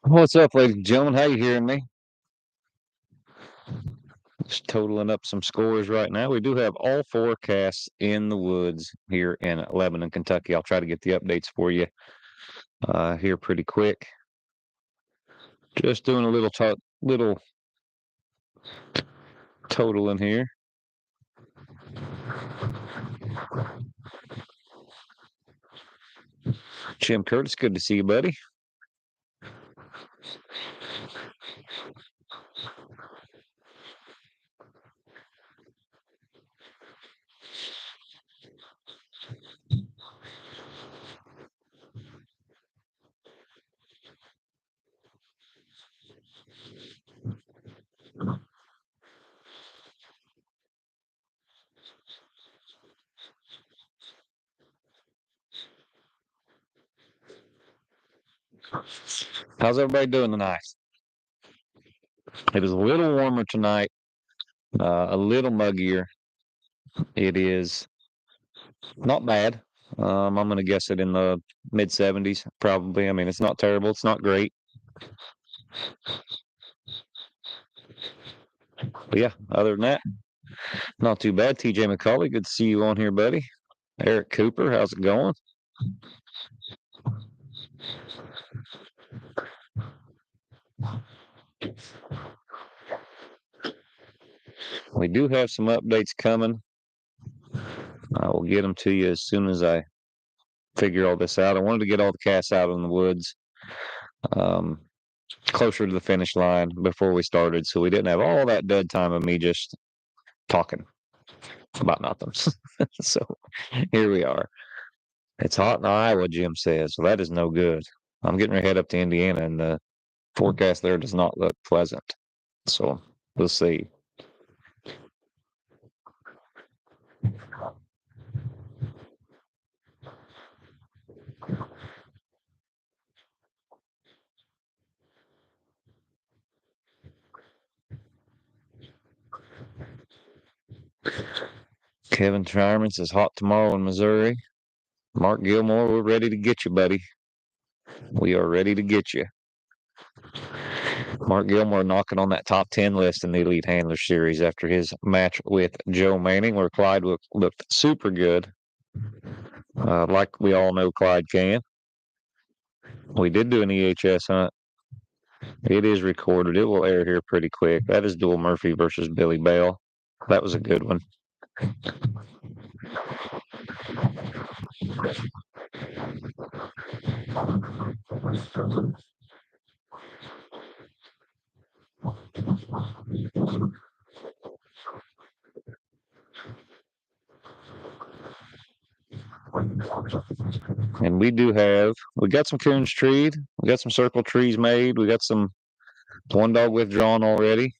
What's up, ladies and gentlemen? How you hearing me? Just totaling up some scores right now. We do have all forecasts in the woods here in Lebanon, Kentucky. I'll try to get the updates for you here pretty quick. Just doing a little total in here. Jim Curtis, good to see you, buddy. How's everybody doing tonight? It is a little warmer tonight, a little muggier. It is not bad. I'm going to guess it in the mid 70s, probably. I mean, it's not terrible. It's not great. But yeah, other than that, not too bad. TJ McCauley, good to see you on here, buddy. Eric Cooper, how's it going? We do have some updates coming. I will get them to you as soon as I figure all this out. I wanted to get all the casts out in the woods um, closer to the finish line before we started, so we didn't have all that dead time of me just talking about nothing. So here we are. It's hot in Iowa, Jim says. Well, that is no good. I'm getting ready to head up to Indiana, and the forecast there does not look pleasant. So we'll see. Kevin Trimerman says hot tomorrow in Missouri. Mark Gilmore, we're ready to get you, buddy. We are ready to get you. Mark Gilmore knocking on that top 10 list in the Elite Handler Series after his match with Joe Manning, where Clyde looked super good. Like we all know Clyde can. We did do an EHS hunt. It is recorded. It will air here pretty quick. That is Dual Murphy versus Billy Bell. That was a good one. And we got some coons treed. We got some circle trees made. We got some one dog withdrawn already.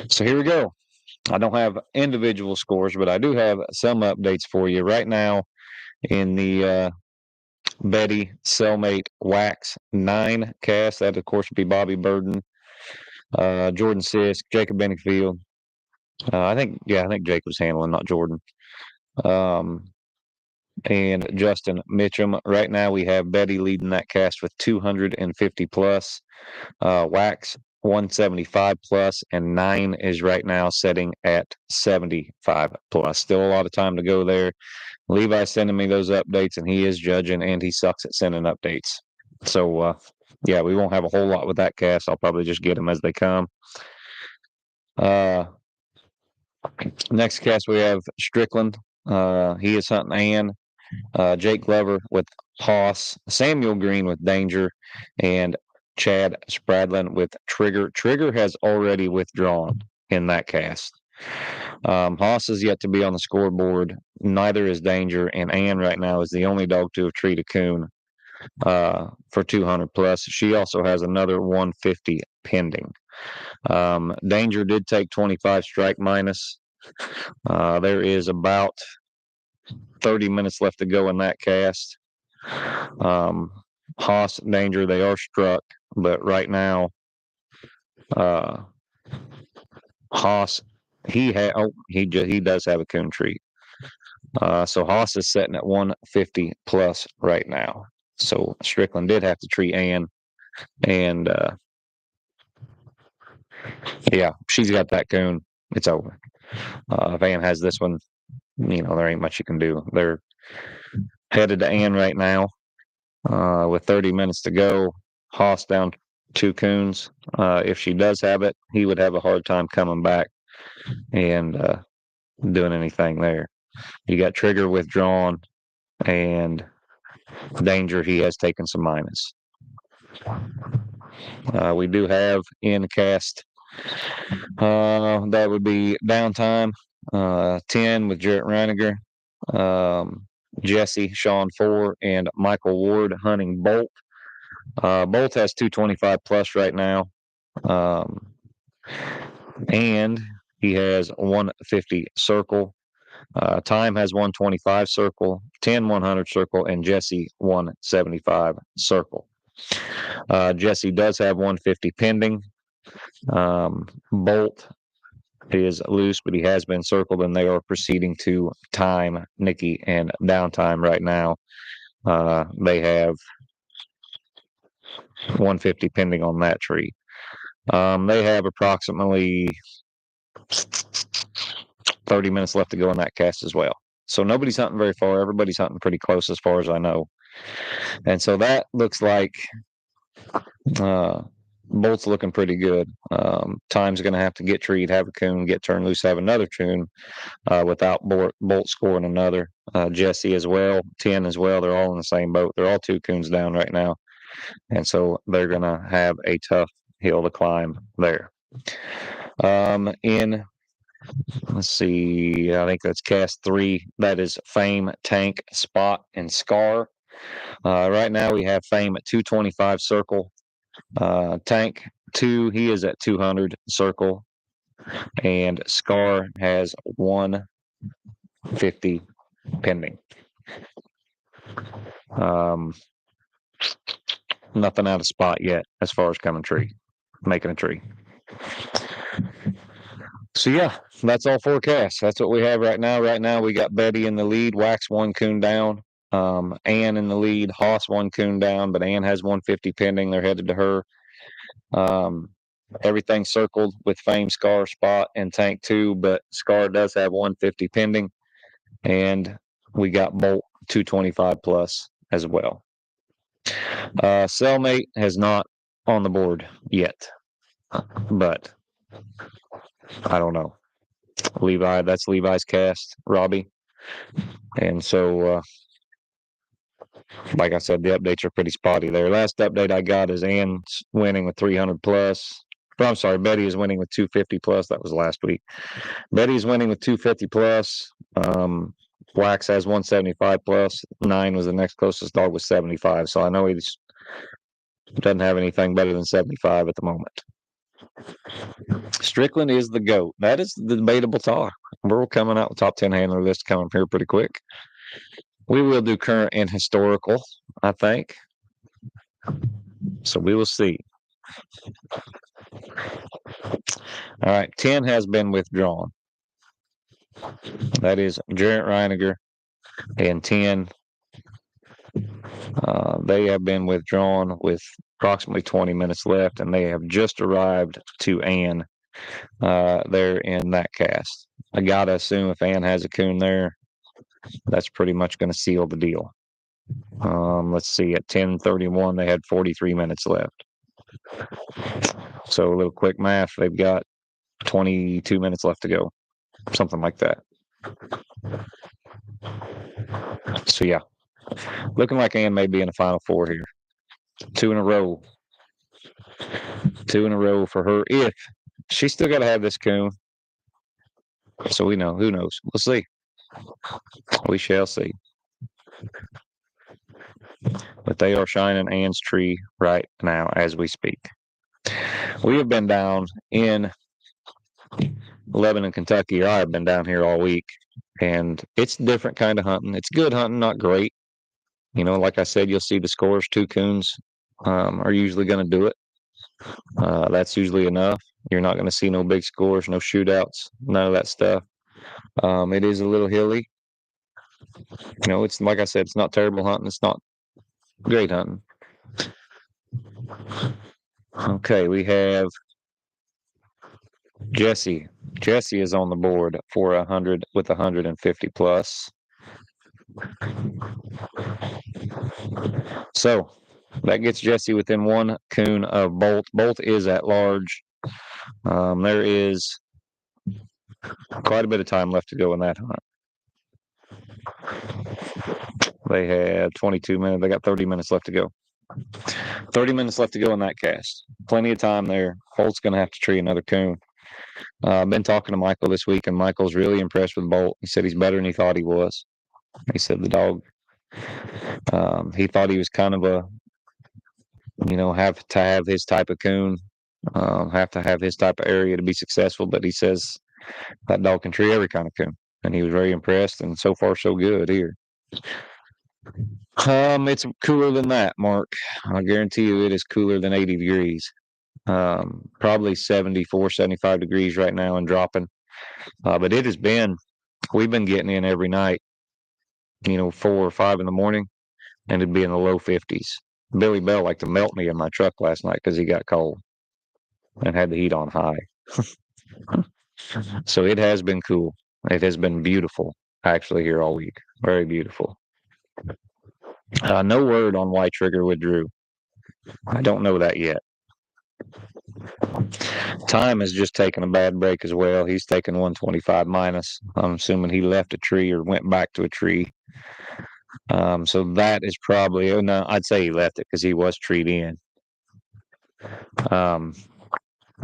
So here we go. I don't have individual scores, but I do have some updates for you right now in the Betty Cellmate Wax 9 cast. That, of course, would be Bobby Burden, Jordan Sisk, Jacob Benningsfield. I think Jake was handling, not Jordan. Um, and Justin Mitchum. Right now, we have Betty leading that cast with 250 plus, Wax 175 plus, and 9 is right now setting at 75 plus. Still a lot of time to go there. Levi's sending me those updates, and he is judging, and he sucks at sending updates. So, yeah, we won't have a whole lot with that cast. I'll probably just get them as they come. Uh, Next cast we have Strickland. He is hunting Ann. Jake Glover with Hoss, Samuel Green with Danger, and Chad Spradlin with Trigger. Trigger has already withdrawn in that cast. Haas is yet to be on the scoreboard. Neither is Danger, and Ann right now is the only dog to have treated a coon for 200 plus. She also has another 150 pending. Danger did take 25 strike minus. There is about 30 minutes left to go in that cast. Haas, Danger, they are struck, but right now, Haas, he does have a coon tree. So Haas is sitting at 150 plus right now. So Strickland did have to treat Ann, and yeah, she's got that coon. It's over. If Ann has this one, there ain't much you can do. They're headed to Ann right now with 30 minutes to go. Haas down 2 coons. If she does have it, he would have a hard time coming back and doing anything there. You got Trigger withdrawn and Danger. He has taken some minus. We do have in cast. That would be downtime. 10 with Jarrett Reiniger, Jesse, Sean 4, and Michael Ward hunting Bolt. Bolt has 225 plus right now. And he has 150 circle. Time has 125 circle, 10 100 circle, and Jesse 175 circle. Jesse does have 150 pending. Bolt is loose, but he has been circled, and they are proceeding to time Nikki and downtime right now. They have 150 pending on that tree. They have approximately 30 minutes left to go in that cast as well. So nobody's hunting very far. Everybody's hunting pretty close as far as I know. And so that looks like Bolt's looking pretty good. Time's going to have to get treed, have a coon, get turned loose, have another coon without Bolt scoring another. Jesse as well, 10 as well. They're all in the same boat. They're all 2 coons down right now. And so they're going to have a tough hill to climb there. Let's see, I think that's cast 3. That is Fame, Tank, Spot, and Scar. Right now we have Fame at 225 circle. Tank 2, he is at 200 circle. And Scar has 150 pending. Nothing out of Spot yet as far as making a tree. So yeah, that's all forecast. That's what we have right now. Right now we got Betty in the lead, Wax 1 coon down. Ann in the lead, Haas 1 coon down, but Ann has 150 pending. They're headed to her. Everything circled with Fame, Scar, Spot, and Tank 2, but Scar does have 150 pending. And we got Bolt 225 plus as well. Cellmate has not on the board yet, but I don't know. Levi, that's Levi's cast, Robbie. And so, like I said, the updates are pretty spotty there. Last update I got is Ann's winning with 300 plus. I'm sorry, Betty is winning with 250 plus. That was last week. Betty's winning with 250 plus. Wax has 175 plus. 9 was the next closest dog with 75. So I know he doesn't have anything better than 75 at the moment. Strickland is the GOAT. That is the debatable talk. We're coming out with top 10 handler list coming here pretty quick. We will do current and historical, I think. So we will see. All right, 10 has been withdrawn. That is Jarrett Reiniger and 10. They have been withdrawn with approximately 20 minutes left, and they have just arrived to Ann there in that cast. I got to assume if Ann has a coon there, that's pretty much going to seal the deal. Let's see, at 10:31, they had 43 minutes left. So a little quick math, they've got 22 minutes left to go, something like that. So yeah, looking like Ann may be in the final 4 here. 2 in a row. 2 in a row for her. If she's still got to have this coon. So we know. Who knows? We'll see. We shall see. But they are shining Ann's tree right now as we speak. We have been down in Lebanon, Kentucky. I have been down here all week, and it's a different kind of hunting. It's good hunting, not great. Like I said, you'll see the scores. 2 coons are usually going to do it. That's usually enough. You're not going to see no big scores, no shootouts, none of that stuff. It is a little hilly. It's like I said, it's not terrible hunting. It's not great hunting. Okay, we have Jesse. Jesse is on the board for 100 with 150 plus. So that gets Jesse within one coon of Bolt. Bolt is at large. There is quite a bit of time left to go in that hunt. They have 22 minutes. They got 30 minutes left to go. 30 minutes left to go in that cast. Plenty of time there. Bolt's going to have to tree another coon. I've been talking to Michael this week, and Michael's really impressed with Bolt. He said he's better than he thought he was. He said the dog, he thought he was kind of have to have his type of coon, have to have his type of area to be successful. But he says that dog can tree every kind of coon, and he was very impressed. And so far, so good here. It's cooler than that, Mark. I guarantee you, it is cooler than 80 degrees. Probably 74, 75 degrees right now and dropping. But it has been. We've been getting in every night. 4 or 5 in the morning, and it'd be in the low 50s. Billy Bell liked to melt me in my truck last night because he got cold and had the heat on high. So it has been cool. It has been beautiful, actually, here all week. Very beautiful. No word on why Trigger withdrew. I don't know that yet. Time has just taken a bad break as well. He's taken 125 minus. I'm assuming he left a tree or went back to a tree. So that is probably, no, I'd say he left it because he was treed in.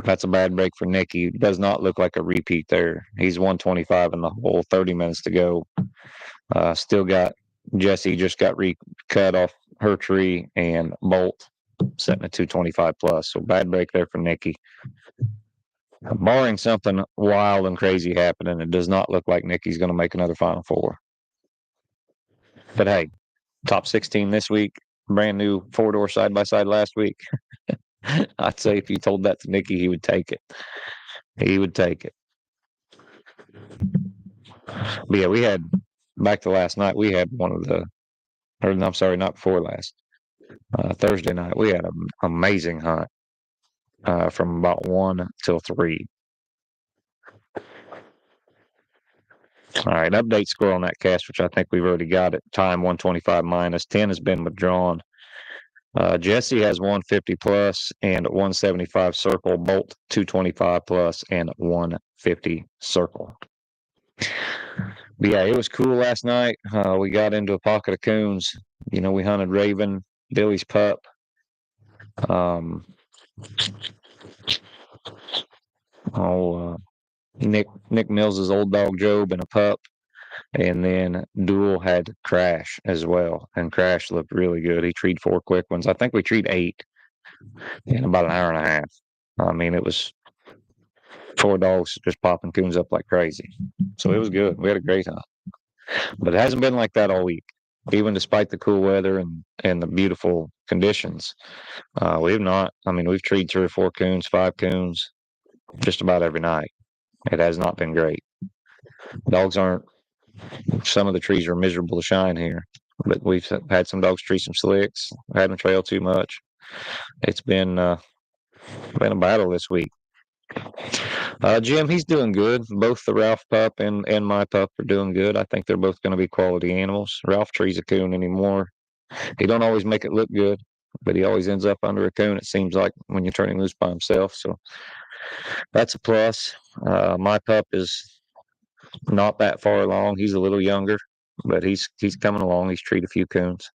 That's a bad break for Nikki. Does not look like a repeat there. He's 125 in the hole, 30 minutes to go. Still got Jesse just got cut off her tree, and Bolt setting a 225 plus. So bad break there for Nikki. Barring something wild and crazy happening, it does not look like Nikki's going to make another Final Four. But hey, top 16 this week, brand new 4-door side by side last week. I'd say if you told that to Nikki, he would take it. He would take it. But yeah, we had back to last night. We had I'm sorry, not before last. Thursday night, we had an amazing hunt from about 1 till 3. All right, update score on that cast, which I think we've already got it. Time 125 minus. 10 has been withdrawn. Jesse has 150 plus and 175 circle. Bolt 225 plus and 150 circle. But yeah, it was cool last night. We got into a pocket of coons. We hunted Raven, Billy's pup. Nick Mills's old dog Job and a pup. And then Duel had Crash as well. And Crash looked really good. He treed 4 quick ones. I think we treed 8 in about an hour and a half. I mean, it was 4 dogs just popping coons up like crazy. So it was good. We had a great hunt. But it hasn't been like that all week. Even despite the cool weather and the beautiful conditions. We've treed 3 or 4 coons, 5 coons, just about every night. It has not been great. Some of the trees are miserable to shine here, but we've had some dogs tree some slicks, had them trail too much. It's been a battle this week. Jim, he's doing good. Both the Ralph pup and my pup are doing good. I think they're both going to be quality animals. Ralph trees a coon anymore. He don't always make it look good, but he always ends up under a coon, it seems like, when you're turning loose by himself. So that's a plus. My pup is not that far along. He's a little younger, but he's coming along. He's treated a few coons.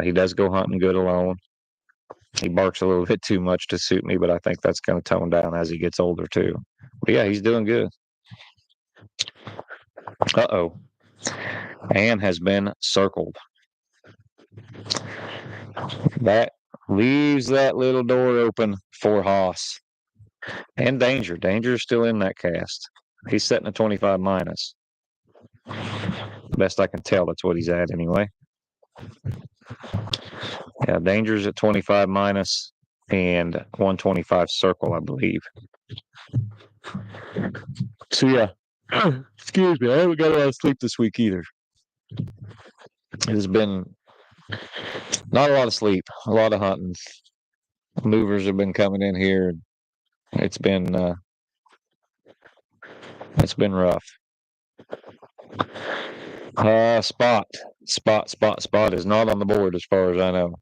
He does go hunting good alone. He barks a little bit too much to suit me, but I think that's going to tone down as he gets older too. But yeah, he's doing good. Uh-oh. Ann has been circled. That leaves that little door open for Haas. And Danger. Danger is still in that cast. He's setting a 25 minus. Best I can tell, that's what he's at anyway. Yeah, Danger's at 25 minus. and 125 circle, I believe. So yeah, excuse me, I haven't got a lot of sleep this week either. It has been not a lot of sleep, a lot of hunting. Movers have been coming in here. It's been rough. Spot is not on the board as far as I know.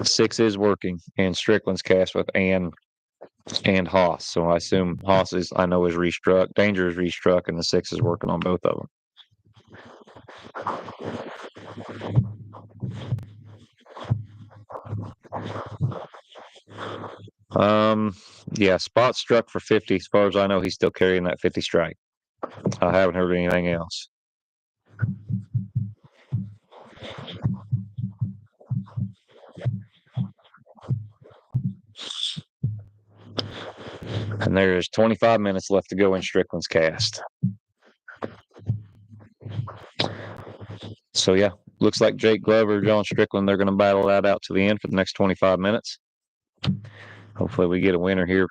Six is working, and Strickland's cast with Ann and Haas. So I assume Haas is restruck. Danger is restruck, and the six is working on both of them. Yeah, Spot struck for 50. As far as I know, he's still carrying that 50 strike. I haven't heard anything else. And there's 25 minutes left to go in Strickland's cast. So yeah, looks like Jake Glover, John Strickland, they're going to battle that out to the end for the next 25 minutes. Hopefully we get a winner here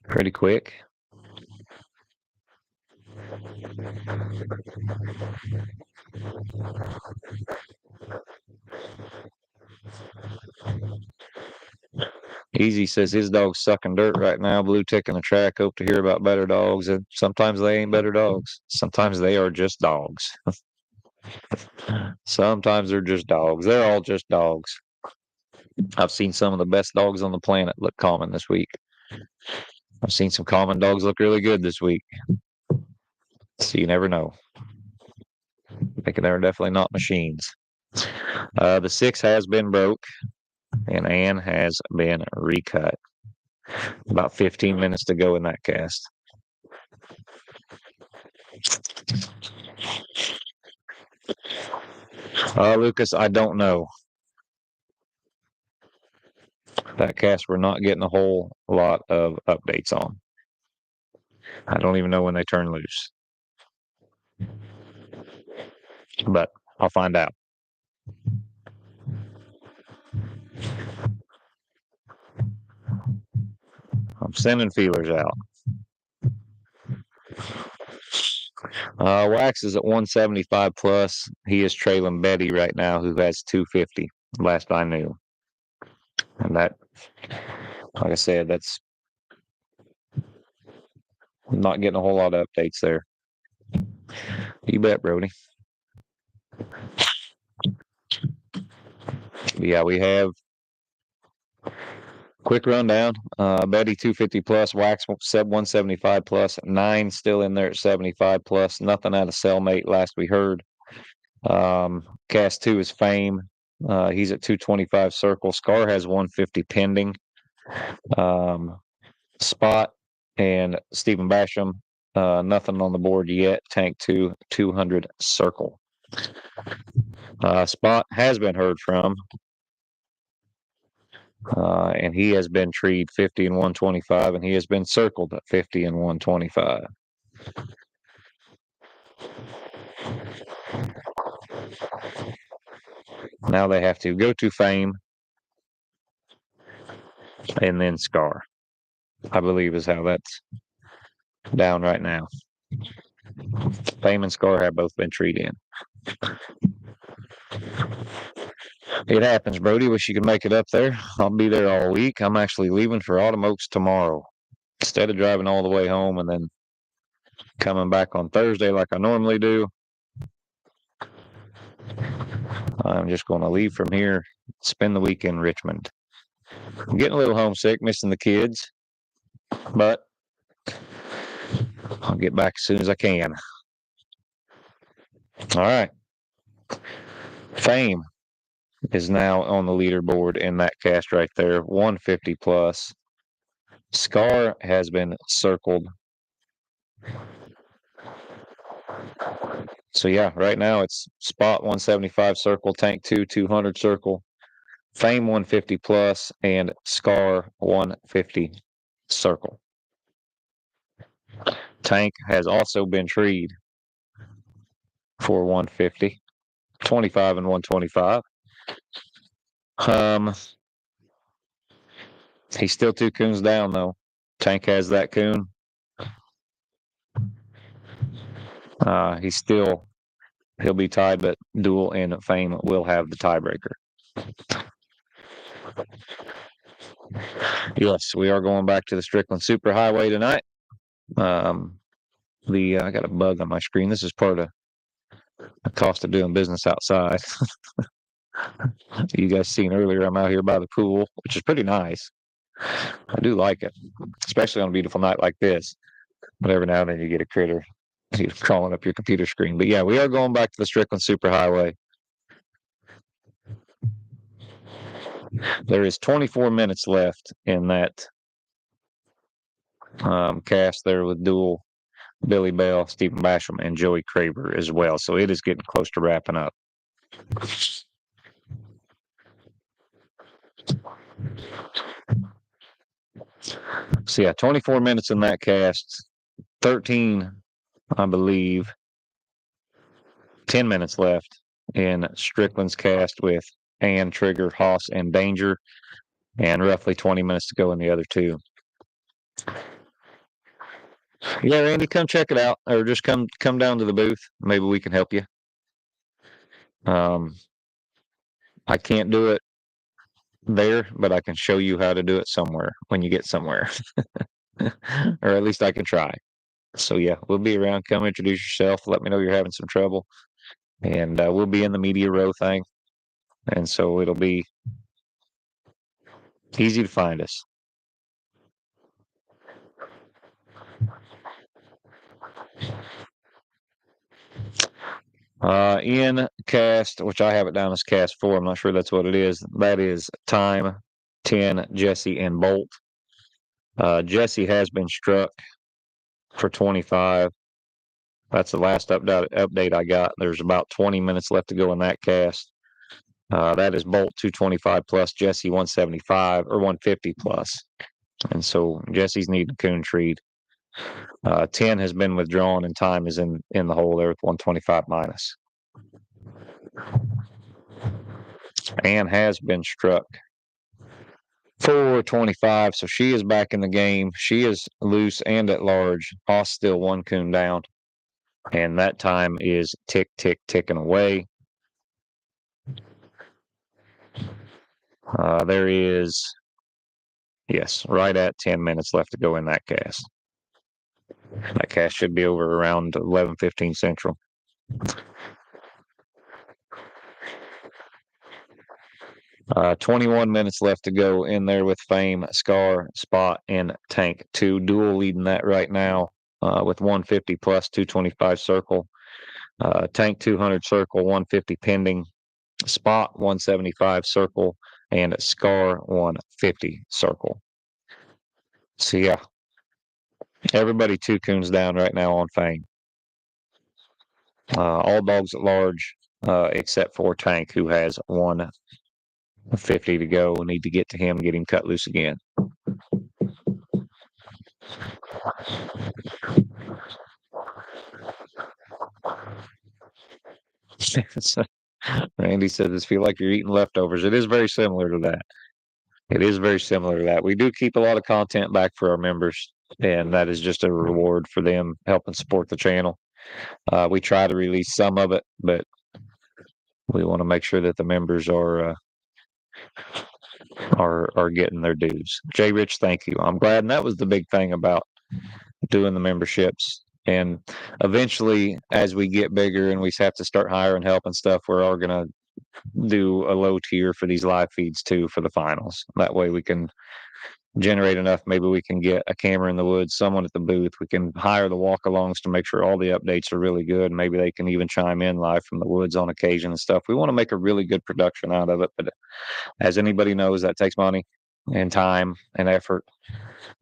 pretty quick. Easy says his dog's sucking dirt right now. Blue ticking the track. Hope to hear about better dogs. And sometimes they ain't better dogs. Sometimes they are just dogs. Sometimes they're just dogs. They're all just dogs. I've seen some of the best dogs on the planet look common this week. I've seen some common dogs look really good this week. So you never know. They're definitely not machines. The six has been broke, and Ann has been recut. About 15 minutes to go in that cast. Lucas, I don't know. That cast we're not getting a whole lot of updates on. I don't even know when they turn loose. But I'll find out. I'm sending feelers out. Wax is at 175 plus. He is trailing Betty right now, who has 250, last I knew. And that, like I said, that's not getting a whole lot of updates there. You bet, Brody. Yeah, we have quick rundown. Betty 250 plus, Wax 175 plus, 9 still in there at 75 plus. Nothing out of cellmate last we heard. Cast 2 is Fame. He's at 225 circle. Scar has 150 pending. Spot and Stephen Basham, nothing on the board yet. Tank 2, 200 circle. Spot has been heard from. And he has been treed 50 and 125, and he has been circled at 50 and 125. Now they have to go to Fame and then Scar, I believe is how that's down right now. Fame and Scar have both been treed in. It happens, Brody. Wish you could make it up there. I'll be there all week. I'm actually leaving for Autumn Oaks tomorrow. Instead of driving all the way home and then coming back on Thursday like I normally do, I'm just going to leave from here, spend the week in Richmond. I'm getting a little homesick, missing the kids, but I'll get back as soon as I can. All right. Fame is now on the leaderboard in that cast right there, 150 plus. Scar has been circled. So yeah, right now it's Spot 175 circle, Tank 2 200 circle, Fame 150 plus, and Scar 150 circle. Tank has also been treed. for 150. 25 and 125. He's still 2 coons down, though. Tank has that coon. He'll be tied, but Duel and Fame will have the tiebreaker. Yes, we are going back to the Strickland Superhighway tonight. I got a bug on my screen. This is part of the cost of doing business outside. You guys seen earlier, I'm out here by the pool, which is pretty nice. I do like it, especially on a beautiful night like this. But every now and then you get a critter crawling up your computer screen. But yeah, we are going back to the Strickland Superhighway. There is 24 minutes left in that cast there with Duel, Billy Bell, Stephen Basham, and Joey Craver as well. So it is getting close to wrapping up. So yeah, 24 minutes in that cast, 13, I believe, 10 minutes left in Strickland's cast with Ann, Trigger, Hoss, and Danger, and roughly 20 minutes to go in the other two. Yeah, Randy, come check it out, or just come down to the booth. Maybe we can help you. I can't do it there, but I can show you how to do it somewhere when you get somewhere, or at least I can try. So yeah, we'll be around. Come introduce yourself. Let me know you're having some trouble, and we'll be in the media row thing, and so it'll be easy to find us. In cast, which I have it down as cast 4. I'm not sure that's what it is. That is Time, 10, Jesse, and Bolt. Jesse has been struck for 25. That's the last update I got. There's about 20 minutes left to go in that cast. That is Bolt 225 plus, Jesse 175 or 150 plus. And so Jesse's needing coon treed. 10 has been withdrawn and Time is in the hole there with 125 minus. Ann has been struck for 25, so she is back in the game. She is loose and at large. Hoss still 1 coon down, and that time is ticking away. There is, yes, right at 10 minutes left to go in that cast. That cast should be over around 11:15 Central. Uh, 21 minutes left to go in there with Fame, Scar, Spot, and Tank. 2 Duel leading that right now with 150 plus 225 circle. Tank 200 circle, 150 pending. Spot 175 circle, and Scar 150 circle. So yeah, everybody 2 coons down right now on Fame. All dogs at large except for Tank, who has 150 to go. We need to get to him, get him cut loose again. Randy said, "This feel like you're eating leftovers." It is very similar to that. It is very similar to that. We do keep a lot of content back for our members, and that is just a reward for them helping support the channel. We try to release some of it, but we want to make sure that the members are getting their dues. Jay Rich, thank you. I'm glad, and that was the big thing about doing the memberships. And eventually, as we get bigger and we have to start hiring help and stuff, we're all going to do a low tier for these live feeds too for the finals. That way we can generate enough. Maybe we can get a camera in the woods, someone at the booth. We can hire the walk-alongs to make sure all the updates are really good. Maybe they can even chime in live from the woods on occasion and stuff. We want to make a really good production out of it. But as anybody knows, that takes money and time and effort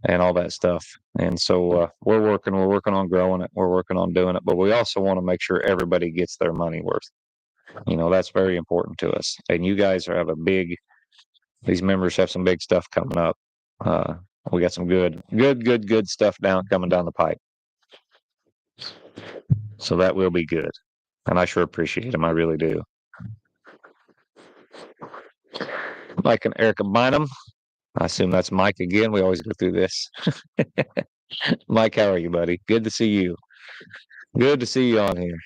and all that stuff. And so we're working on growing it. We're working on doing it. But we also want to make sure everybody gets their money worth. That's very important to us. And you guys these members have some big stuff coming up. We got some good stuff coming down the pipe. So that will be good. and I sure appreciate them. I really do. Mike and Erica Bynum. I assume that's Mike again. We always go through this. Mike, how are you, buddy? Good to see you. Good to see you on here.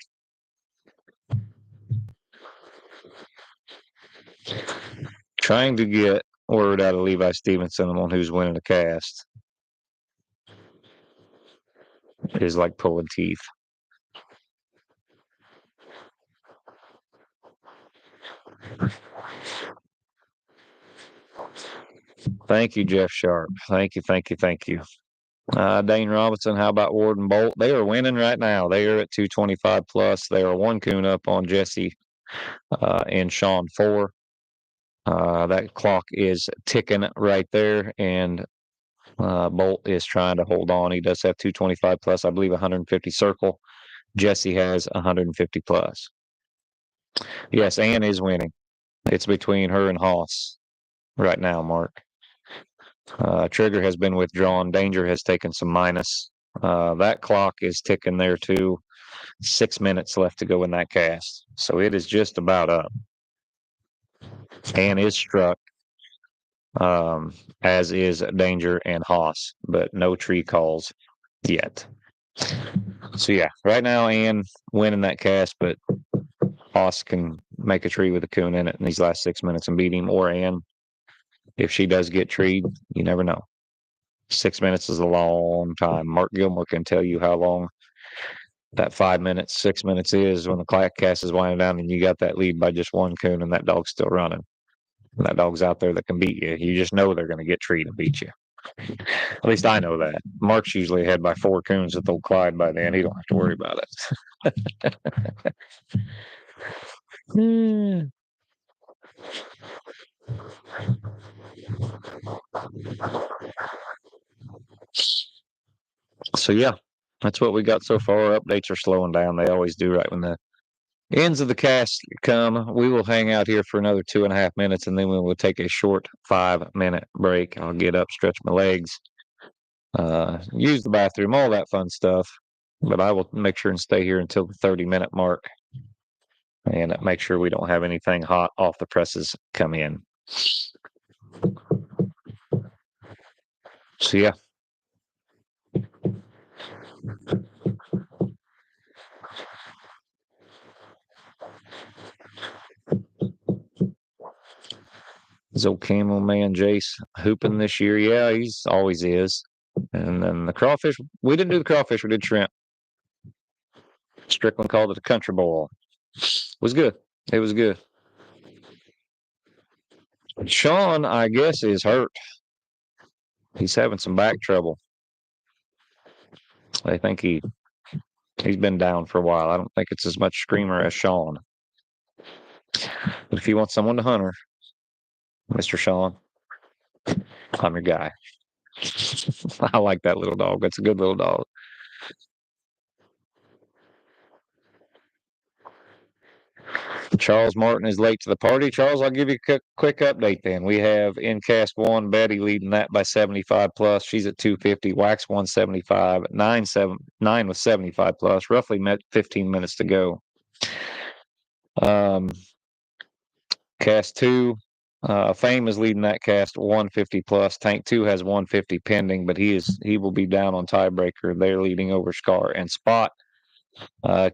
Trying to get word out of Levi Stevenson on who's winning the cast is like pulling teeth. Thank you, Jeff Sharp. Thank you, thank you, thank you. Dane Robinson, how about Warden Bolt? They are winning right now. They are at 225 plus. They are one coon up on Jesse and Sean 4. That clock is ticking right there, and Bolt is trying to hold on. He does have 225 plus, I believe 150 circle. Jesse has 150 plus. Yes, Ann is winning. It's between her and Haas right now, Mark. Trigger has been withdrawn. Danger has taken some minus. That clock is ticking there too. 6 minutes left to go in that cast. So it is just about up. Ann is struck, as is Danger and Haas, but no tree calls yet. So yeah, right now Ann winning that cast, but Haas can make a tree with a coon in it in these last 6 minutes and beat him, or Ann, if she does get treed, you never know. 6 minutes is a long time. Mark Gilmore can tell you how long that 5 minutes, 6 minutes is when the cast is winding down and you got that lead by just one coon and that dog's still running. And that dog's out there that can beat you. You just know they're going to get treed and beat you. At least I know that. Mark's usually ahead by 4 coons with old Clyde by then. He don't have to worry about it. So yeah, that's what we got so far. Updates are slowing down. They always do right when the ends of the cast come. We will hang out here for another 2.5 minutes, and then we will take a short 5-minute break. I'll get up, stretch my legs, use the bathroom, all that fun stuff. But I will make sure and stay here until the 30-minute mark and make sure we don't have anything hot off the presses come in. So yeah. Is old Camel Man Jace hooping this year? Yeah, he's always is. And then the crawfish, we didn't do the crawfish, we did shrimp. Strickland called it a country boil. It was good. It was good. Sean, I guess, is hurt. He's having some back trouble. I think he's been down for a while. I don't think it's as much Screamer as Sean. But if you want someone to hunt her, Mr. Sean, I'm your guy. I like that little dog. That's a good little dog. Charles Martin is late to the party. Charles, I'll give you a quick update then. We have in cast 1, Betty leading that by 75 plus. She's at 250. Wax 175. 9 with 75 plus. Roughly 15 minutes to go. Cast 2, Fame is leading that cast 150 plus. Tank 2 has 150 pending, but he will be down on tiebreaker. They're leading over Scar and Spot.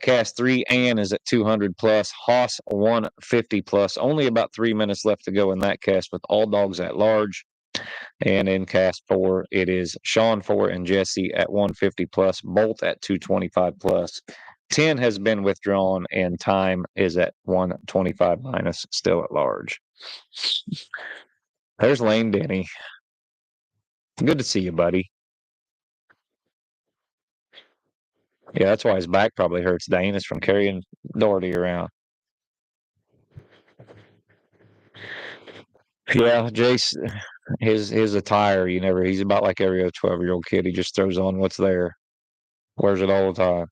Cast 3, Ann is at 200 plus. Haas 150 plus. Only about 3 minutes left to go in that cast with all dogs at large. And in cast 4, it is Sean 4 and Jesse at 150 plus. Bolt at 225 plus. 10 has been withdrawn, and time is at 125 minus, still at large. There's Lane Denny. Good to see you, buddy. Yeah, that's why his back probably hurts, Dane. It's from carrying Doherty around. Yeah, Jace, his attire, he's about like every other 12-year-old kid. He just throws on what's there, wears it all the time.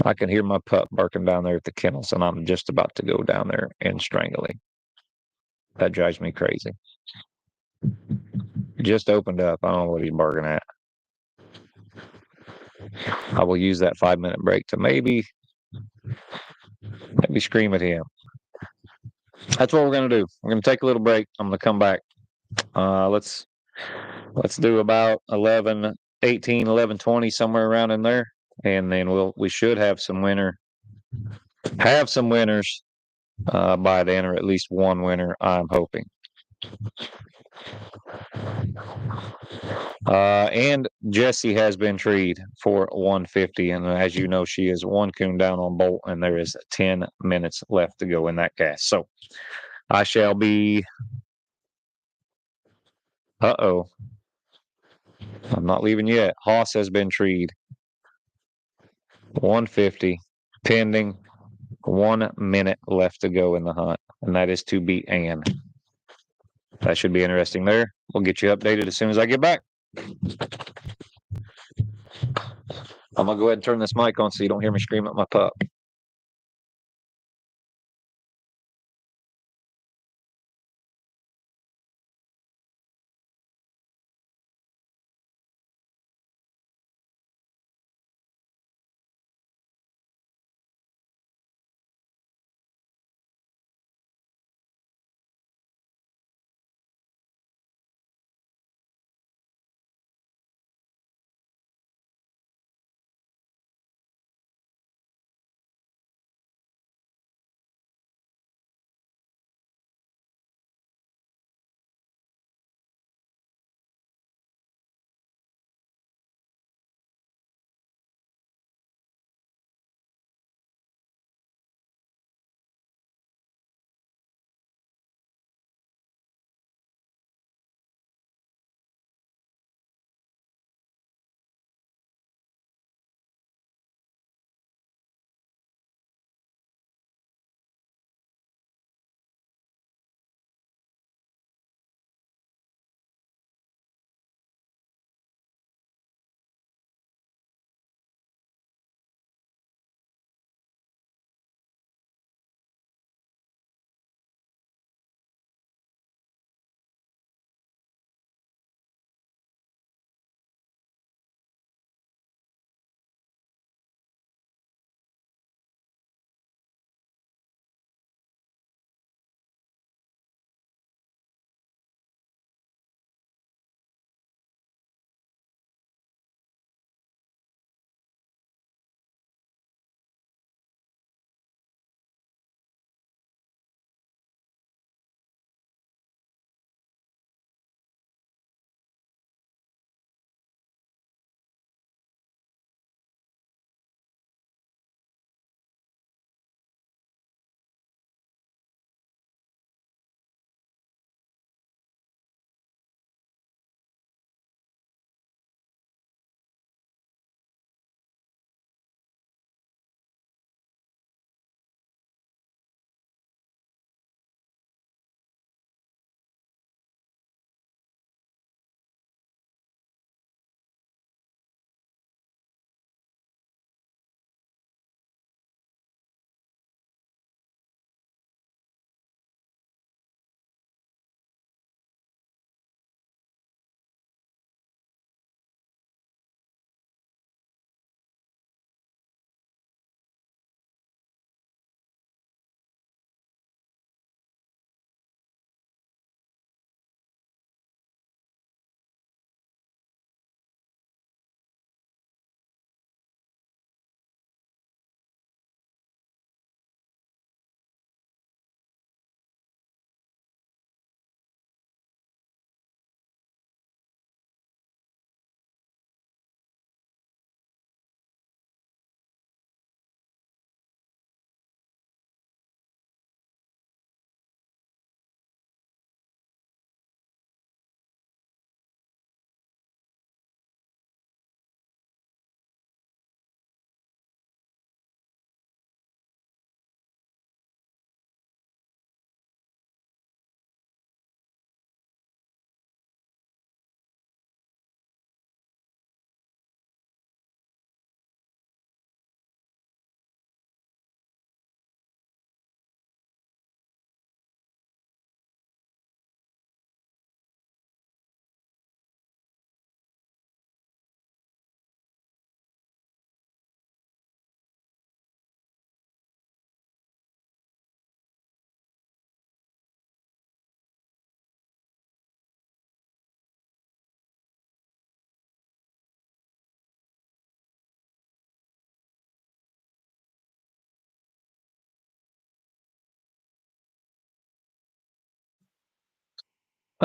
I can hear my pup barking down there at the kennels, and I'm just about to go down there and strangle him. That drives me crazy. Just opened up. I don't know what he's barking at. I will use that 5-minute break to maybe scream at him. That's what we're gonna do. We're gonna take a little break. I'm gonna come back. Let's do about 11:18, 11:20, somewhere around in there, and then we should have some winners by then, or at least one winner. I'm hoping. And Jessie has been treed for 150, and as you know, she is one coon down on Bolt, and there is 10 minutes left to go in that cast. So I shall be. Uh-oh. I'm not leaving yet. Haas has been treed. 150, pending 1 minute left to go in the hunt, and that is to beat Ann. That should be interesting there. We'll get you updated as soon as I get back. I'm going to go ahead and turn this mic on so you don't hear me scream at my pup.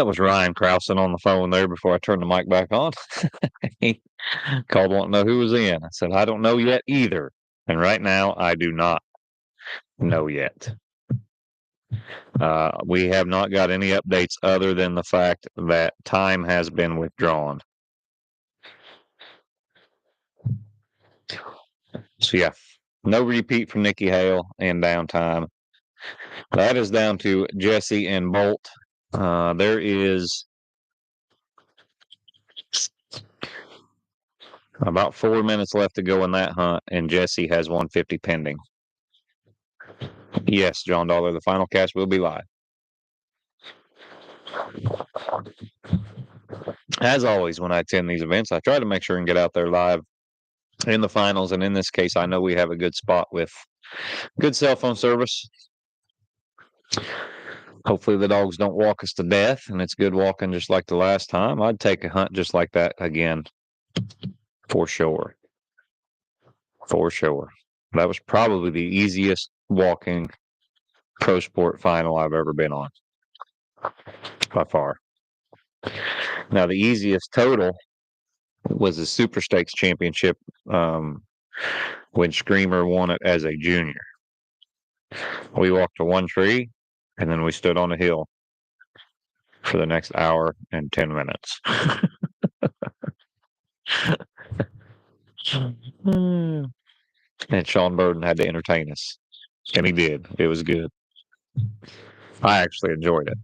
That was Ryan Krausen on the phone there before I turned the mic back on. He called wanting to know who was in. I said, I don't know yet either. And right now, I do not know yet. We have not got any updates other than the fact that time has been withdrawn. So, yeah, no repeat from Nikki Hale and downtime. That is down to Jesse and Bolt. There is about 4 minutes left to go in that hunt, and Jesse has 150 pending. Yes, John Dollar, the final cast will be live. As always, when I attend these events, I try to make sure and get out there live in the finals. And in this case, I know we have a good spot with good cell phone service. Hopefully the dogs don't walk us to death, and it's good walking just like the last time. I'd take a hunt just like that again, for sure. For sure. That was probably the easiest walking pro sport final I've ever been on, by far. Now, the easiest total was the Super Stakes Championship when Screamer won it as a junior. We walked to one tree, and then we stood on a hill for the next hour and 10 minutes. And Sean Burden had to entertain us, and he did. It was good. I actually enjoyed it.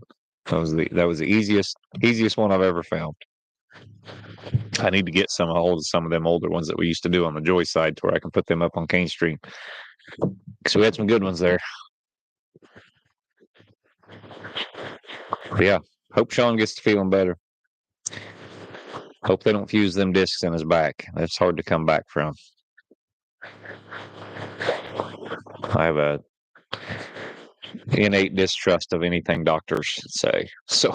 That was the easiest one I've ever found. I need to get some of them older ones that we used to do on the Joy side to where I can put them up on Cane Street. So we had some good ones there. But yeah, hope Sean gets to feeling better. Hope they don't fuse them discs in his back. That's hard to come back from. I have a innate distrust of anything doctors say. So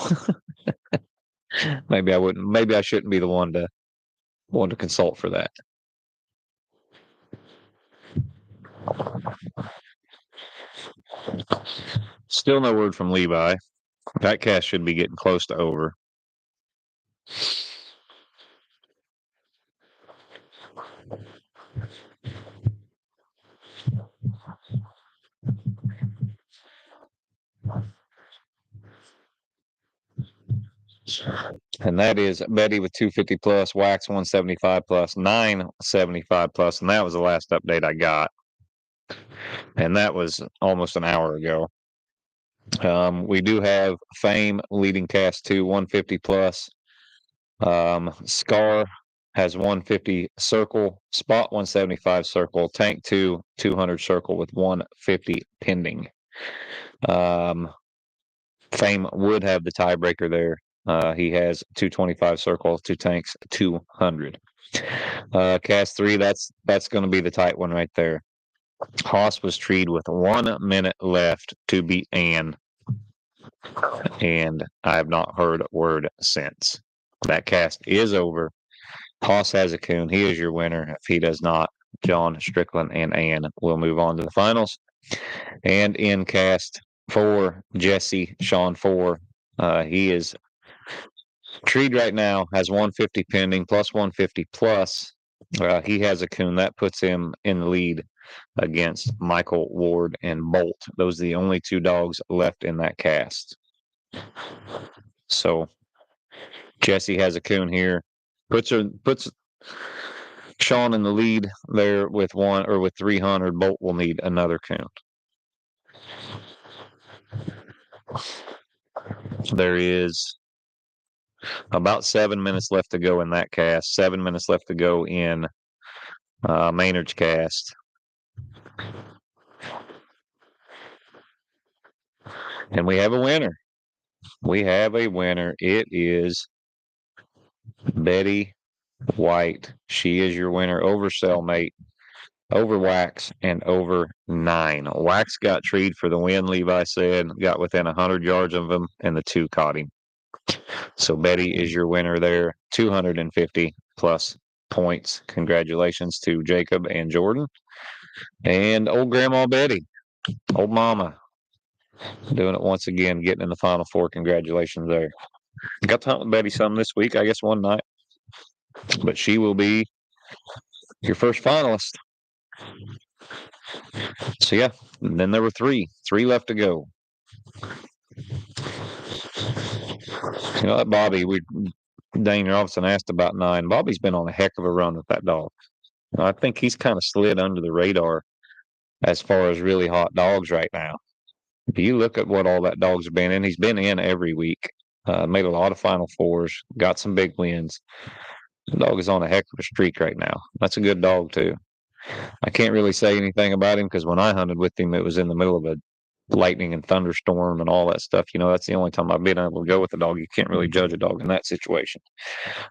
maybe I shouldn't be the one to consult for that. Still no word from Levi. That cast should be getting close to over. And that is Betty with 250 plus, Wax 175 plus, 975 plus, and that was the last update I got. And that was almost an hour ago. We do have Fame leading cast 2, 150 plus. Scar has 150 circle, Spot 175 circle, Tank 2, 200 circle with 150 pending. Fame would have the tiebreaker there. He has 225 circle, 2 tanks, 200. Cast 3, that's going to be the tight one right there. Haas was treed with 1 minute left to beat Ann, and I have not heard a word since. That cast is over. Haas has a coon. He is your winner. If he does not, John Strickland and Ann will move on to the finals. And in cast 4, Jesse, Sean 4. He is treed right now, has 150 pending, plus 150 plus. He has a coon. That puts him in the lead against Michael Ward and Bolt. Those are the only 2 dogs left in that cast. So Jesse has a coon here. Puts Sean in the lead there with 300. Bolt will need another coon. There is about 7 minutes left to go in that cast. 7 minutes left to go in Maynard's cast. And we have a winner. We have a winner. It is Betty White. She is your winner over Cellmate, over Wax, and over 9. Wax got treed for the win, Levi said. Got within 100 yards of him, and the 2 caught him. So Betty is your winner there. 250 plus points. Congratulations to Jacob and Jordan. And old Grandma Betty, old Mama, doing it once again, getting in the Final Four. Congratulations there. Got to hunt with Betty some this week, I guess one night. But she will be your first finalist. So yeah, and then there were three left to go. You know, that Bobby, Dane Robinson asked about 9. Bobby's been on a heck of a run with that dog. I think he's kind of slid under the radar as far as really hot dogs right now. If you look at what all that dog's been in, he's been in every week. Made a lot of Final Fours, got some big wins. The dog is on a heck of a streak right now. That's a good dog too. I can't really say anything about him because when I hunted with him, it was in the middle of a lightning and thunderstorm and all that stuff. You know, that's the only time I've been able to go with a dog. You can't really judge a dog in that situation.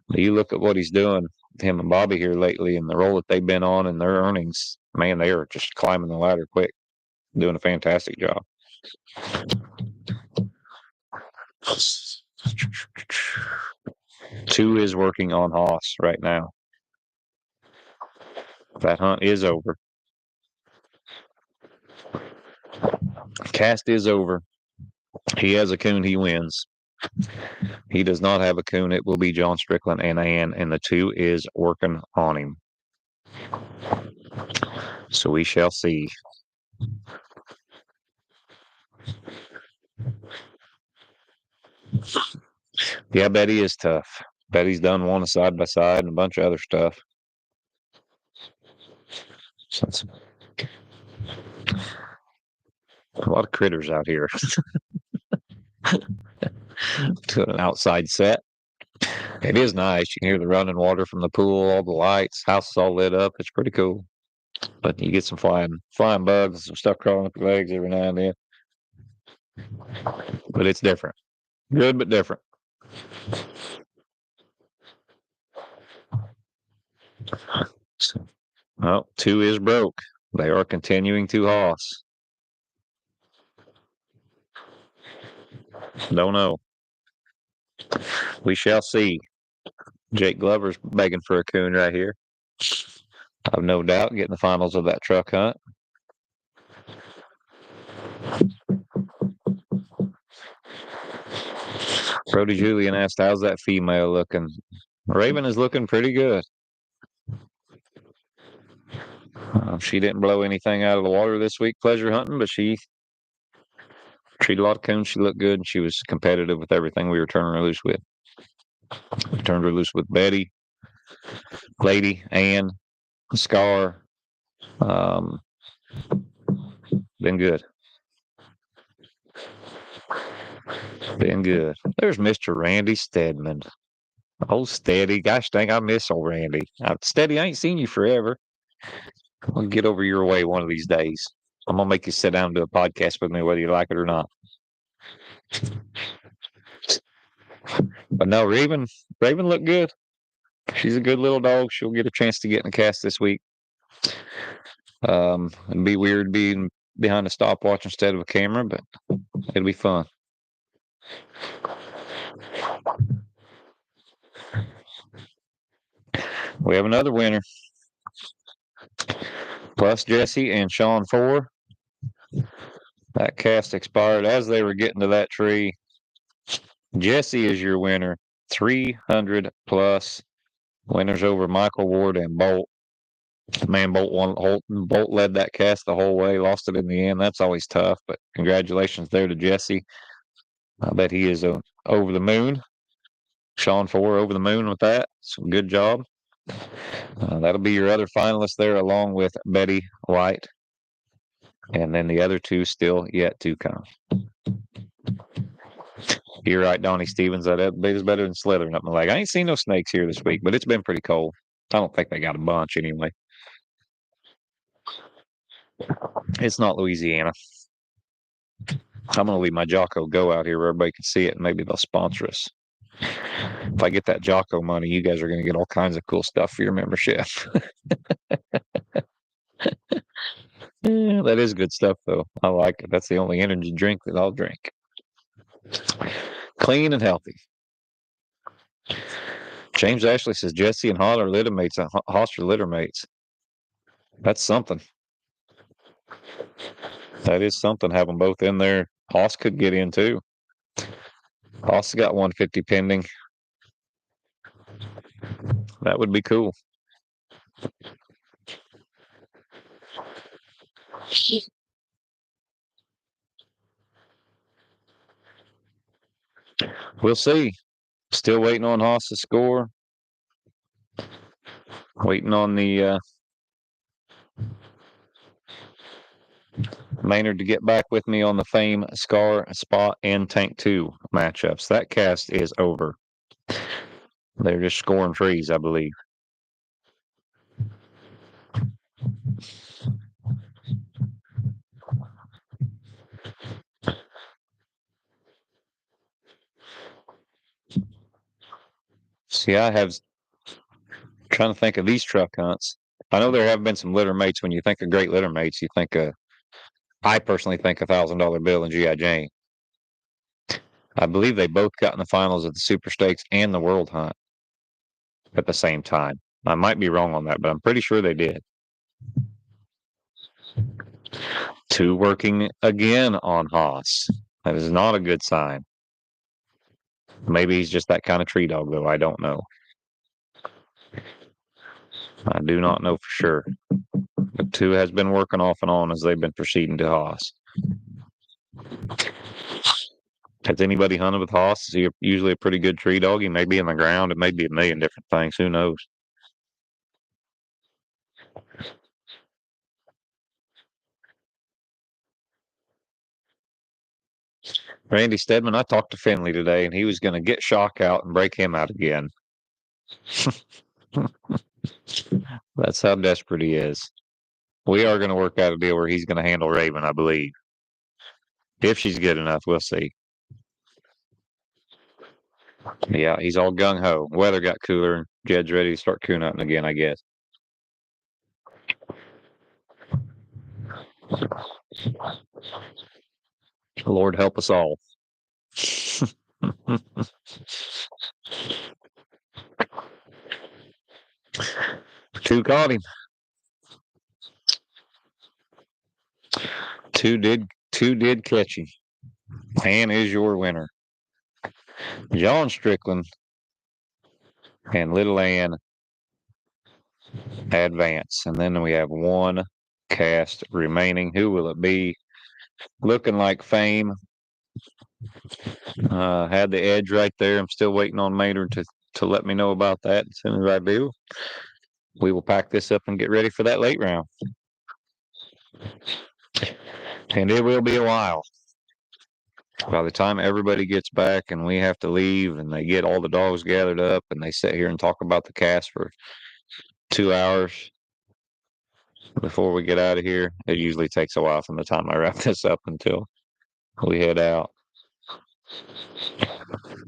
But you look at what he's doing, him and Bobby here lately, and the role that they've been on and their earnings, man, they are just climbing the ladder quick, doing a fantastic job. 2 is working on Haas right now. That hunt is over. Cast is over. He has a coon, he wins. He does not have a coon. It will be John Strickland and Ann, and the 2 is working on him. So we shall see. Yeah, Betty is tough. Betty's done one side by side and a bunch of other stuff. So it's a lot of critters out here. To an outside set. It is nice. You can hear the running water from the pool, all the lights, house is all lit up. It's pretty cool. But you get some flying bugs and some stuff crawling up your legs every now and then. But it's different. Good, but different. So, well, 2 is broke. They are continuing to Haas. Don't know. We shall see. Jake Glover's begging for a coon right here. I've no doubt getting the finals of that truck hunt. Brody Julian asked, how's that female looking? Raven is looking pretty good. She didn't blow anything out of the water this week pleasure hunting, but she treated a lot of coons. She looked good, and she was competitive with everything we were turning her loose with. We turned her loose with Betty, Lady, Ann, Scar. Been good. Been good. There's Mr. Randy Stedman. Oh, Steady. Gosh dang, I miss old Randy. Steady, I ain't seen you forever. I'll get over your way one of these days. I'm going to make you sit down and do a podcast with me, whether you like it or not. But no, Raven looked good. She's a good little dog. She'll get a chance to get in the cast this week. It'd be weird being behind a stopwatch instead of a camera, but it'll be fun. We have another winner. Plus Jesse and Sean 4. That cast expired as they were getting to that tree. Jesse is your winner. 300 plus. Winners over Michael Ward and Bolt. Man, Bolt led that cast the whole way, lost it in the end. That's always tough, but congratulations there to Jesse. I bet he is over the moon. Sean 4 over the moon with that. So good job. That'll be your other finalist there, along with Betty White. And then the other 2 still yet to come. You're right, Donnie Stevens. That is better than slithering up my leg. I ain't seen no snakes here this week, but it's been pretty cold. I don't think they got a bunch anyway. It's not Louisiana. I'm going to leave my Jocko Go out here where everybody can see it, and maybe they'll sponsor us. If I get that Jocko money, you guys are going to get all kinds of cool stuff for your membership. Yeah, that is good stuff, though. I like it. That's the only energy drink that I'll drink. Clean and healthy. James Ashley says Jesse and Hoss are litter mates. Hoss are litter mates. That's something. That is something. Have them both in there. Hoss could get in too. Also got 150 pending. That would be cool. We'll see. Still waiting on Haas to score. Waiting on the Maynard to get back with me on the Fame, Scar, Spot, and Tank 2 matchups. That cast is over. They're just scoring trees, I believe. See, I have trying to think of these truck hunts. I know there have been some litter mates. When you think of great litter mates, you think of, I personally think $1,000 bill and G.I. Jane. I believe they both got in the finals of the Super Stakes and the World Hunt at the same time. I might be wrong on that, but I'm pretty sure they did. Two working again on Haas. That is not a good sign. Maybe he's just that kind of tree dog, though. I don't know. I do not know for sure. But two has been working off and on as they've been proceeding to Haas. Has anybody hunted with Haas? Is he usually a pretty good tree dog? He may be in the ground. It may be a million different things. Who knows? Randy Stedman, I talked to Finley today, and he was going to get Shock out and break him out again. That's how desperate he is. We are going to work out a deal where he's going to handle Raven, I believe. If she's good enough, we'll see. Yeah, he's all gung ho. Weather got cooler, and Jed's ready to start coon hunting again, I guess. Lord help us all. Two caught him. Two did catch him. Ann is your winner. John Strickland and Little Ann advance. And then we have one cast remaining. Who will it be? Looking like Fame. Had the edge right there. I'm still waiting on Maynard to let me know about that. As soon as I do, we will pack this up and get ready for that late round. And it will be a while. By the time everybody gets back and we have to leave and they get all the dogs gathered up and they sit here and talk about the cast for 2 hours before we get out of here, it usually takes a while from the time I wrap this up until we head out.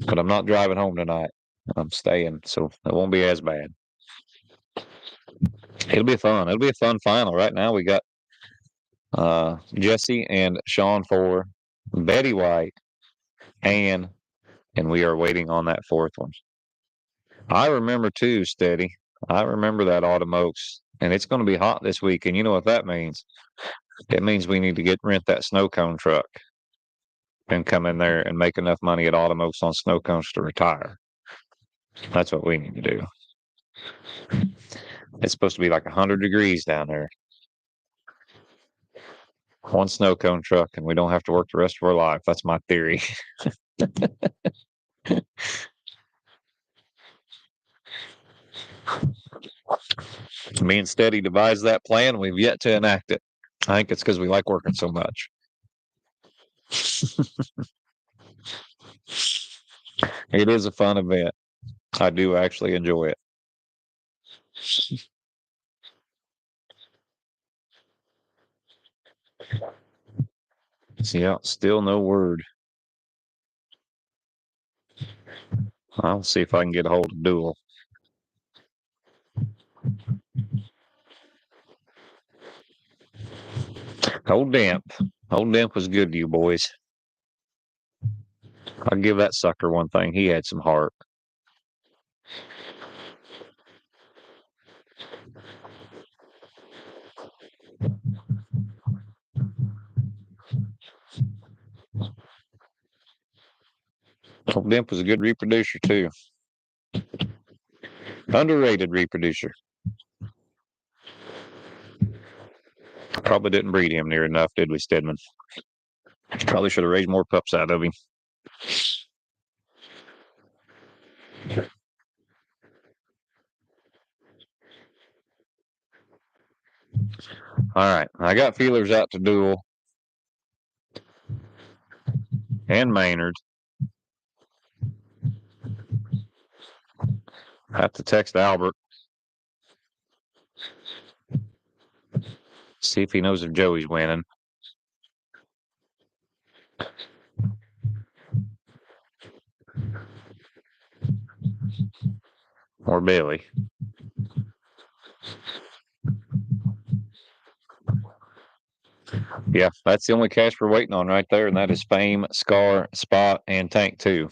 But I'm not driving home tonight. I'm staying, so it won't be as bad. It'll be fun. It'll be a fun final. Right now we got Jesse and Sean for Betty White, and we are waiting on that fourth one. I remember too, Steady. I remember that Autumn Oaks, and it's going to be hot this week. And you know what that means? It means we need to rent that snow cone truck and come in there and make enough money at Autumn Oaks on snow cones to retire. That's what we need to do. It's supposed to be like 100 degrees down there. One snow cone truck, and we don't have to work the rest of our life. That's my theory. Me and Steady devised that plan. We've yet to enact it. I think it's because we like working so much. It is a fun event. I do actually enjoy it. Yeah, still no word. I'll see if I can get a hold of Duel. Old Damp. Old Damp was good to you boys. I'll give that sucker one thing. He had some heart. Old Dimp was a good reproducer, too. Underrated reproducer. Probably didn't breed him near enough, did we, Stedman? Probably should have raised more pups out of him. All right. I got feelers out to Duel and Maynard. I have to text Albert. See if he knows if Joey's winning. Or Billy. Yeah, that's the only cash we're waiting on right there, and that is Fame, Scar, Spot, and Tank 2.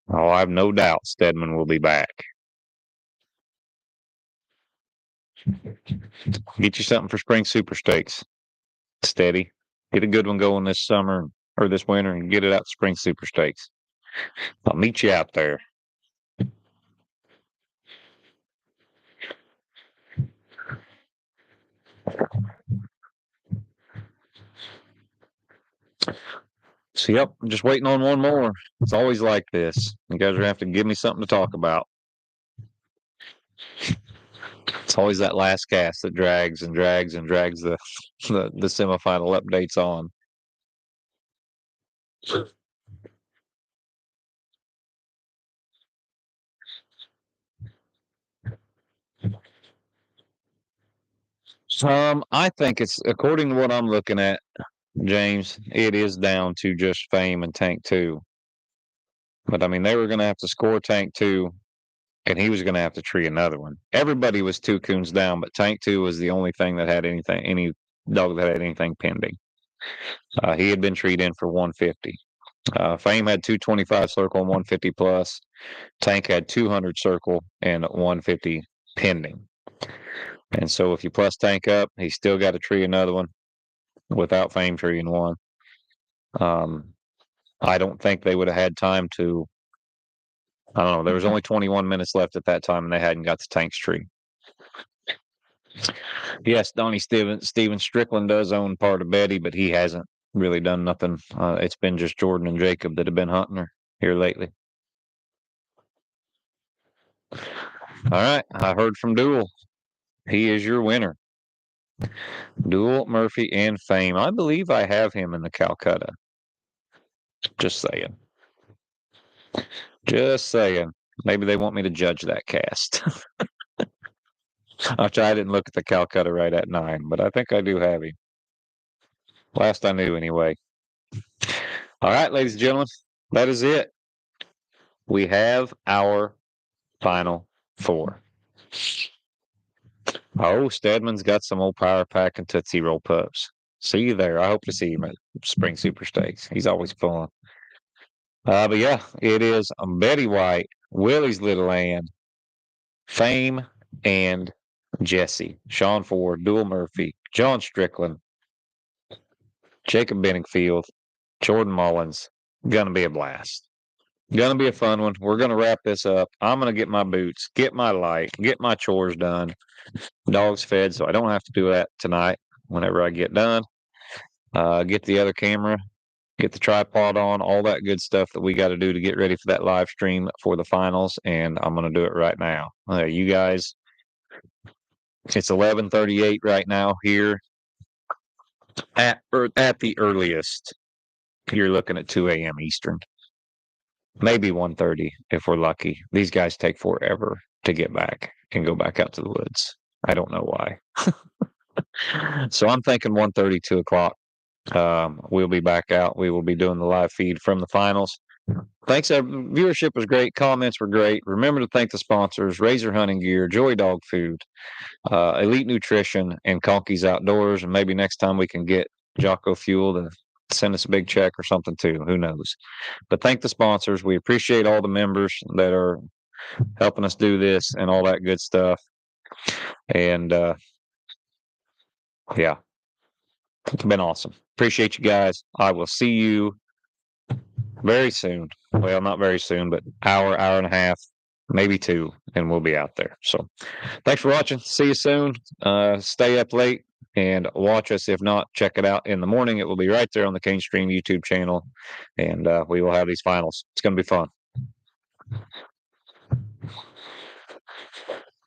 Oh, I have no doubt Stedman will be back. Get you something for Spring Super Stakes. Steady. Get a good one going this summer or this winter and get it out to Spring Super Stakes. I'll meet you out there. So, yep, I'm just waiting on one more. It's always like this. You guys are going to have to give me something to talk about. It's always that last cast that drags and drags and drags the semifinal updates on. I think it's according to what I'm looking at, James. It is down to just Fame and Tank 2. But I mean, they were going to have to score Tank 2, and he was going to have to tree another one. Everybody was 2 coons down, but Tank 2 was the only thing that had anything, any dog that had anything pending. He had been treed in for 150. Fame had 225 circle and 150 plus. Tank had 200 circle and 150 pending. And so if you plus Tank up, he's still got to tree another one without Fame treeing one. I don't think they would have had time to. I don't know. There was only 21 minutes left at that time, and they hadn't got the Tank's tree. Yes, Donnie Steven Strickland does own part of Betty, but he hasn't really done nothing. It's been just Jordan and Jacob that have been hunting her here lately. All right. I heard from Duel. He is your winner. Duel, Murphy, and Fame. I believe I have him in the Calcutta. Just saying. Just saying. Maybe they want me to judge that cast. I didn't look at the Calcutta right at 9, but I think I do have him. Last I knew, anyway. All right, ladies and gentlemen, that is it. We have our final 4. Oh, Stedman's got some old Power Pack and Tootsie Roll pups. See you there. I hope to see him at Spring Super Stakes. He's always fun. But yeah, it is Betty White, Willie's Little Ann, Fame, and Jesse, Sean Ford, Duel Murphy, John Strickland, Jacob Benningfield, Jordan Mullins. Gonna be a blast. Gonna be a fun one. We're gonna wrap this up. I'm gonna get my boots, get my light, get my chores done. Dogs fed, so I don't have to do that tonight whenever I get done. Get the other camera, get the tripod on, all that good stuff that we got to do to get ready for that live stream for the finals, and I'm going to do it right now. You guys, it's 11:38 right now here at the earliest. You're looking at 2 a.m. Eastern, maybe 1:30 if we're lucky. These guys take forever to get back and go back out to the woods. I don't know why. So I'm thinking 1:30, 2 o'clock. We'll be back out. We will be doing the live feed from the finals. Thanks. Viewership was great. Comments were great. Remember to thank the sponsors: Razor Hunting Gear, Joy Dog Food, Elite Nutrition, and Conky's Outdoors. And maybe next time we can get Jocko Fuel to send us a big check or something too. Who knows? But thank the sponsors. We appreciate all the members that are helping us do this and all that good stuff. And yeah, it's been awesome. Appreciate you guys. I will see you very soon. Well, not very soon, but hour and a half, maybe two, and we'll be out there. So thanks for watching. See you soon. Stay up late and watch us. If not, check it out in the morning. It will be right there on the Cane Stream YouTube channel, and we will have these finals. It's going to be fun.